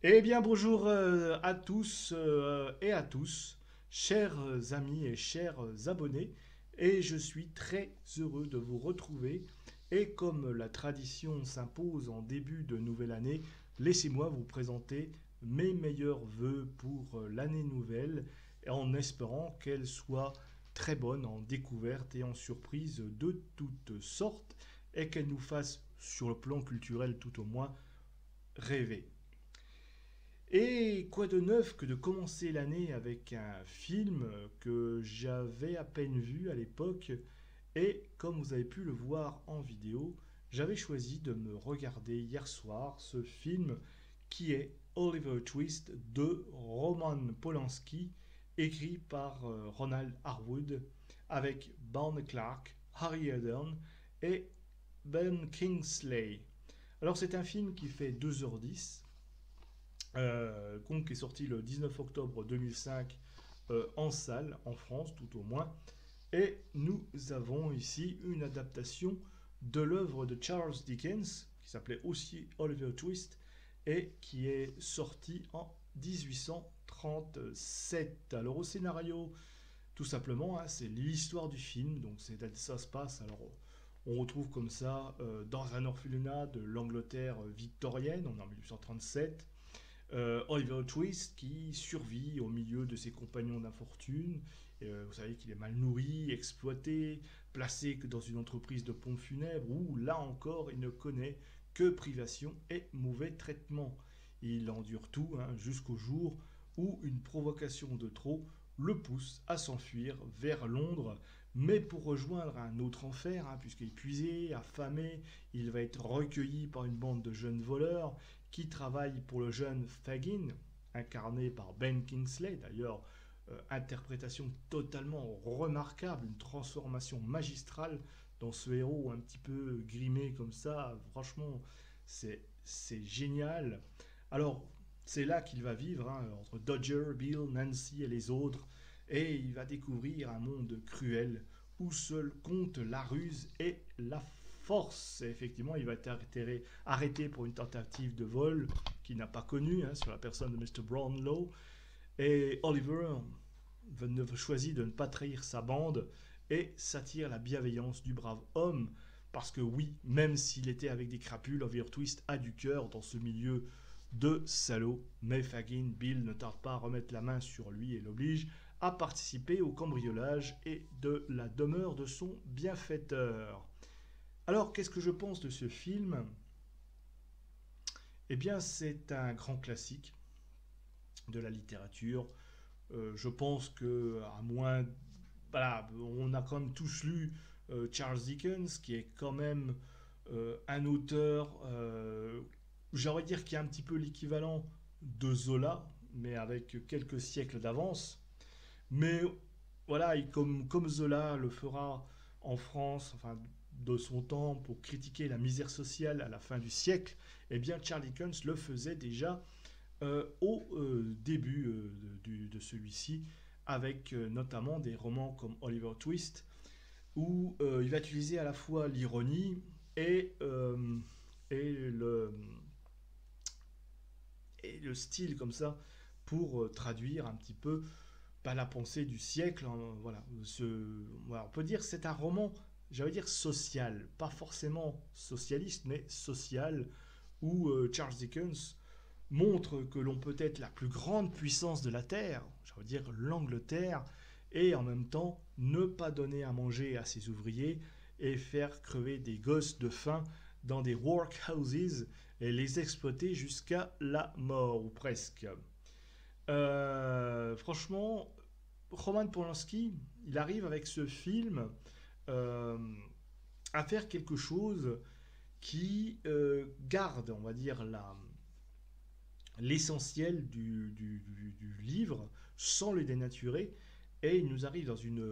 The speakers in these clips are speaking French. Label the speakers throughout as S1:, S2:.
S1: Eh bien, bonjour à tous et à tous, chers amis et chers abonnés, et je suis très heureux de vous retrouver. Et comme la tradition s'impose en début de nouvelle année, laissez-moi vous présenter mes meilleurs vœux pour l'année nouvelle, en espérant qu'elle soit très bonne en découvertes et en surprises de toutes sortes, et qu'elle nous fasse, sur le plan culturel tout au moins, rêver. Et quoi de neuf que de commencer l'année avec un film que j'avais à peine vu à l'époque et comme vous avez pu le voir en vidéo, j'avais choisi de me regarder hier soir ce film qui est Oliver Twist de Roman Polanski, écrit par Ronald Harwood avec Barney Clark, Harry Eden et Ben Kingsley. Alors c'est un film qui fait 2h10 qui est sorti le 19 octobre 2005 en salle, en France tout au moins. Et nous avons ici une adaptation de l'œuvre de Charles Dickens, qui s'appelait aussi Oliver Twist, et qui est sorti en 1837. Alors au scénario, tout simplement, hein, c'est l'histoire du film, donc ça se passe. Alors on retrouve comme ça dans un orphelinat de l'Angleterre victorienne, on est en 1837. Oliver Twist qui survit au milieu de ses compagnons d'infortune. Vous savez qu'il est mal nourri, exploité, placé dans une entreprise de pompes funèbres où, là encore, il ne connaît que privation et mauvais traitement. Il endure tout hein, jusqu'au jour où une provocation de trop le pousse à s'enfuir vers Londres, mais pour rejoindre un autre enfer, hein, puisqu'épuisé, affamé, il va être recueilli par une bande de jeunes voleurs qui travaille pour le jeune Fagin, incarné par Ben Kingsley, d'ailleurs, interprétation totalement remarquable, une transformation magistrale dans ce héros un petit peu grimé comme ça, franchement, c'est génial. Alors, c'est là qu'il va vivre, hein, entre Dodger, Bill, Nancy et les autres, et il va découvrir un monde cruel où seul compte la ruse et la force. Et effectivement, il va être arrêté pour une tentative de vol qu'il n'a pas connue hein, sur la personne de Mr. Brownlow. Et Oliver choisit de ne pas trahir sa bande et s'attire la bienveillance du brave homme. Parce que oui, même s'il était avec des crapules, Oliver Twist a du cœur dans ce milieu de salauds. Mais Fagin, Bill ne tarde pas à remettre la main sur lui et l'oblige à participer au cambriolage et de la demeure de son bienfaiteur. Alors, qu'est-ce que je pense de ce film? Eh bien, c'est un grand classique de la littérature. Je pense que, à moins. Voilà, on a quand même tous lu Charles Dickens, qui est quand même un auteur, j'aurais dire, qui est un petit peu l'équivalent de Zola, mais avec quelques siècles d'avance. Mais voilà, comme Zola le fera en France, enfin de son temps, pour critiquer la misère sociale à la fin du siècle, eh bien Charles Dickens le faisait déjà au début de celui-ci, avec notamment des romans comme Oliver Twist, où il va utiliser à la fois l'ironie et, euh, et, le, et le style comme ça pour traduire un petit peu pas la pensée du siècle. Hein, voilà, voilà, on peut dire que c'est un roman, j'allais dire social, pas forcément socialiste, mais social, où Charles Dickens montre que l'on peut être la plus grande puissance de la Terre, je veux dire l'Angleterre, et en même temps ne pas donner à manger à ses ouvriers et faire crever des gosses de faim dans des workhouses et les exploiter jusqu'à la mort, ou presque. Franchement, Roman Polanski, il arrive avec ce film euh, à faire quelque chose qui garde, on va dire, l'essentiel du livre sans le dénaturer. Et il nous arrive dans une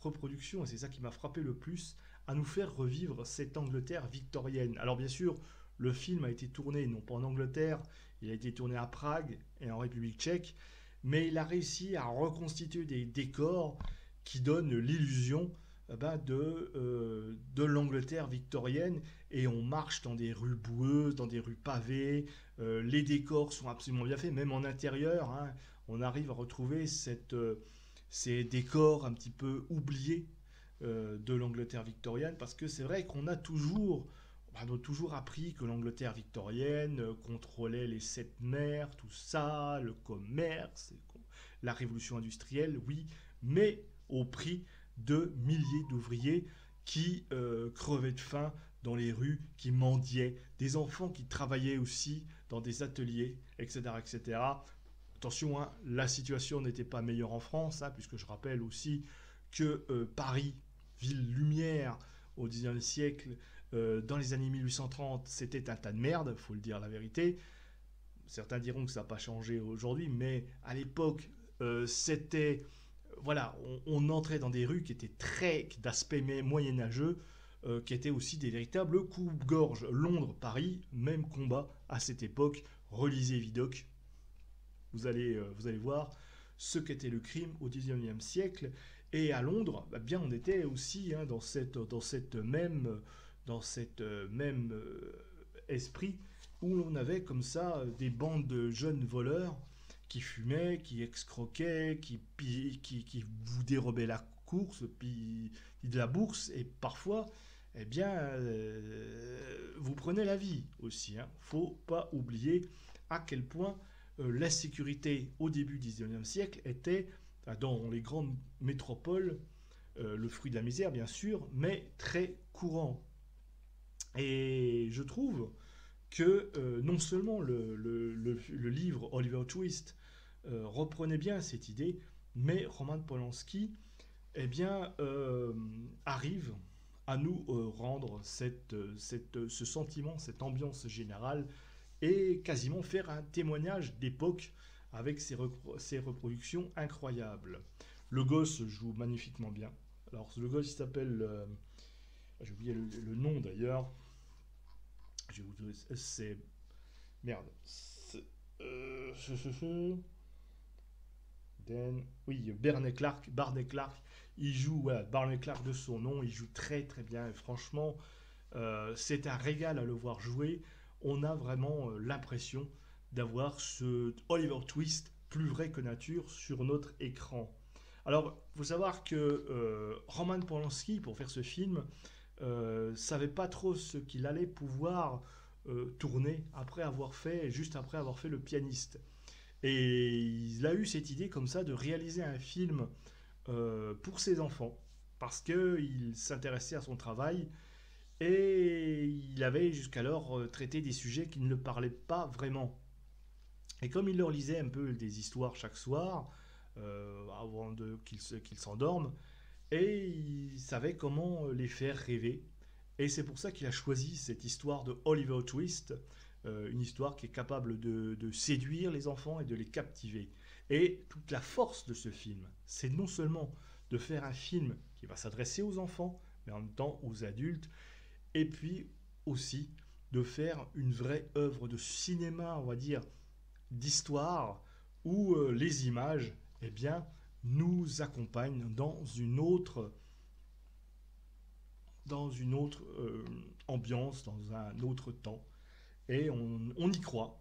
S1: reproduction, et c'est ça qui m'a frappé le plus, à nous faire revivre cette Angleterre victorienne. Alors bien sûr, le film a été tourné non pas en Angleterre, il a été tourné à Prague et en République tchèque, mais il a réussi à reconstituer des décors qui donnent l'illusion de l'Angleterre victorienne, et on marche dans des rues boueuses, dans des rues pavées. Les décors sont absolument bien faits, même en intérieur, hein, on arrive à retrouver ces décors un petit peu oubliés de l'Angleterre victorienne, parce que c'est vrai qu'on a toujours, on a toujours appris que l'Angleterre victorienne contrôlait les sept mers, tout ça, le commerce, la révolution industrielle, oui, mais au prix de milliers d'ouvriers qui crevaient de faim dans les rues, qui mendiaient, des enfants qui travaillaient aussi dans des ateliers, etc. etc. Attention, hein, la situation n'était pas meilleure en France, hein, puisque je rappelle aussi que Paris, ville lumière au XIXe siècle, dans les années 1830, c'était un tas de merde, il faut le dire la vérité. Certains diront que ça n'a pas changé aujourd'hui, mais à l'époque, c'était... Voilà, on entrait dans des rues qui étaient très d'aspect moyenâgeux, qui étaient aussi des véritables coupe-gorge. Londres, Paris, même combat à cette époque. Relisez Vidocq, vous allez voir ce qu'était le crime au XIXe siècle. Et à Londres, bah bien, on était aussi hein, dans cette même esprit où l'on avait comme ça des bandes de jeunes voleurs qui fumaient, qui excroquaient, qui vous dérobaient la course, puis de la bourse, et parfois, eh bien, vous prenez la vie aussi. Hein. Faut pas oublier à quel point la sécurité au début du XIXe siècle était dans les grandes métropoles le fruit de la misère, bien sûr, mais très courant. Et je trouve que non seulement le livre Oliver Twist reprenait bien cette idée, mais Roman Polanski eh bien, arrive à nous rendre ce sentiment, cette ambiance générale, et quasiment faire un témoignage d'époque avec ses reproductions incroyables. Le gosse joue magnifiquement bien. Alors, le gosse, il s'appelle... j'ai oublié le nom d'ailleurs. C'est... Merde. Oui, Barney Clark, il joue, voilà, Barney Clark de son nom, il joue très très bien, et franchement, c'est un régal à le voir jouer. On a vraiment l'impression d'avoir ce Oliver Twist plus vrai que nature sur notre écran. Alors, il faut savoir que Roman Polanski, pour faire ce film, savait pas trop ce qu'il allait pouvoir tourner juste après avoir fait Le Pianiste. Et il a eu cette idée comme ça de réaliser un film pour ses enfants, parce qu'il s'intéressait à son travail et il avait jusqu'alors traité des sujets qui ne le parlaient pas vraiment. Et comme il leur lisait un peu des histoires chaque soir, avant qu'ils s'endorment, et il savait comment les faire rêver. Et c'est pour ça qu'il a choisi cette histoire de Oliver Twist, une histoire qui est capable de séduire les enfants et de les captiver. Et toute la force de ce film, c'est non seulement de faire un film qui va s'adresser aux enfants, mais en même temps aux adultes, et puis aussi de faire une vraie œuvre de cinéma, on va dire, d'histoire, où les images, eh bien, nous accompagnent dans une autre ambiance, dans un autre temps. Et on y croit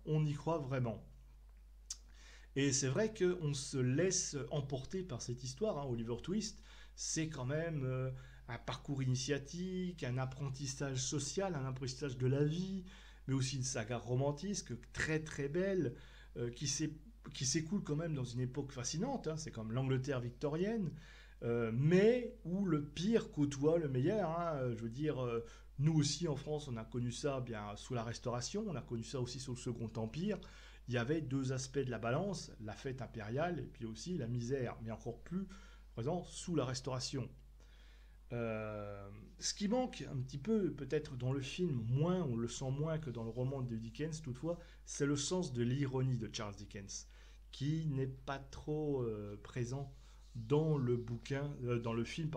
S1: vraiment. Et c'est vrai qu'on se laisse emporter par cette histoire. Hein. Oliver Twist, c'est quand même un parcours initiatique, un apprentissage social, un apprentissage de la vie, mais aussi une saga romantique très très belle, qui s'écoule quand même dans une époque fascinante. Hein. C'est comme l'Angleterre victorienne, mais où le pire côtoie le meilleur. Hein. Je veux dire, nous aussi en France, on a connu ça bien sous la Restauration, on a connu ça aussi sous le Second Empire. Il y avait deux aspects de la balance, la fête impériale et puis aussi la misère, mais encore plus présent sous la Restauration. Ce qui manque un petit peu peut-être dans le film, on le sent moins que dans le roman de Dickens toutefois, c'est le sens de l'ironie de Charles Dickens, qui n'est pas trop présent dans dans le film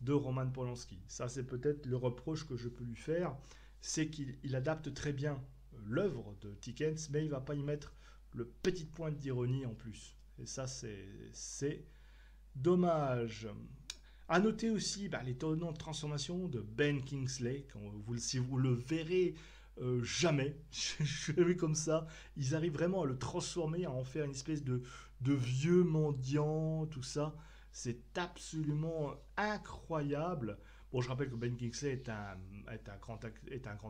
S1: de Roman Polanski. Ça c'est peut-être le reproche que je peux lui faire, c'est qu'il adapte très bien l'œuvre de Dickens, mais il ne va pas y mettre le petit point d'ironie en plus. Et ça c'est dommage. À noter aussi l'étonnante transformation de Ben Kingsley, si vous le verrez jamais, je l'ai vu comme ça, ils arrivent vraiment à le transformer, à en faire une espèce de vieux mendiant, tout ça. C'est absolument incroyable. Bon, je rappelle que Ben Kingsley est un grand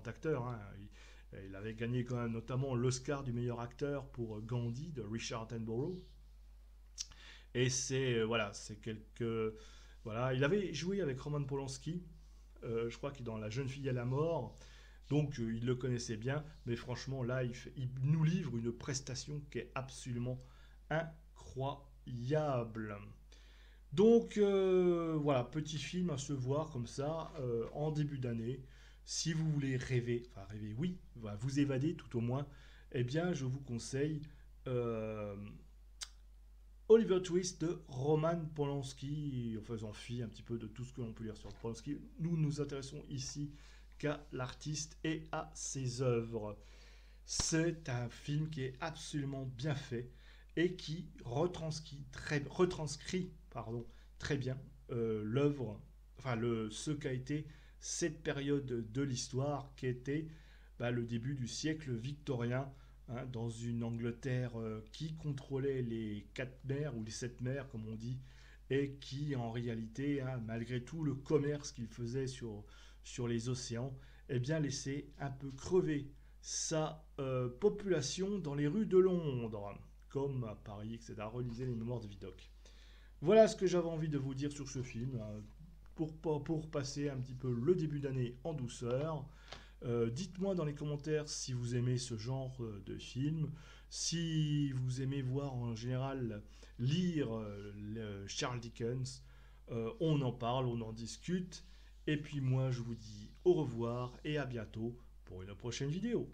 S1: acteur, hein. Il avait gagné quand même notamment l'Oscar du meilleur acteur pour Gandhi de Richard Attenborough. Et c'est quelque. Voilà, il avait joué avec Roman Polanski, je crois qu'il est dans La jeune fille à la mort, donc il le connaissait bien, mais franchement là il nous livre une prestation qui est absolument incroyable. Donc voilà, petit film à se voir comme ça en début d'année. Si vous voulez rêver, enfin rêver, oui, voilà, vous évader tout au moins, eh bien je vous conseille euh, Oliver Twist de Roman Polanski, en faisant fi un petit peu de tout ce que l'on peut lire sur Polanski. Nous nous intéressons ici qu'à l'artiste et à ses œuvres. C'est un film qui est absolument bien fait et qui retranscrit très bien l'œuvre, ce qu'a été cette période de l'histoire qui était le début du siècle victorien, hein, dans une Angleterre qui contrôlait les 4 mers ou les 7 mers comme on dit, et qui en réalité, hein, malgré tout le commerce qu'il faisait sur les océans, eh bien laissait un peu crever sa population dans les rues de Londres, comme à Paris, etc. Relisez les mémoires de Vidocq. Voilà ce que j'avais envie de vous dire sur ce film, hein, pour passer un petit peu le début d'année en douceur. Dites-moi dans les commentaires si vous aimez ce genre de film, si vous aimez voir en général lire Charles Dickens. On en parle, on en discute. Et puis moi je vous dis au revoir et à bientôt pour une prochaine vidéo.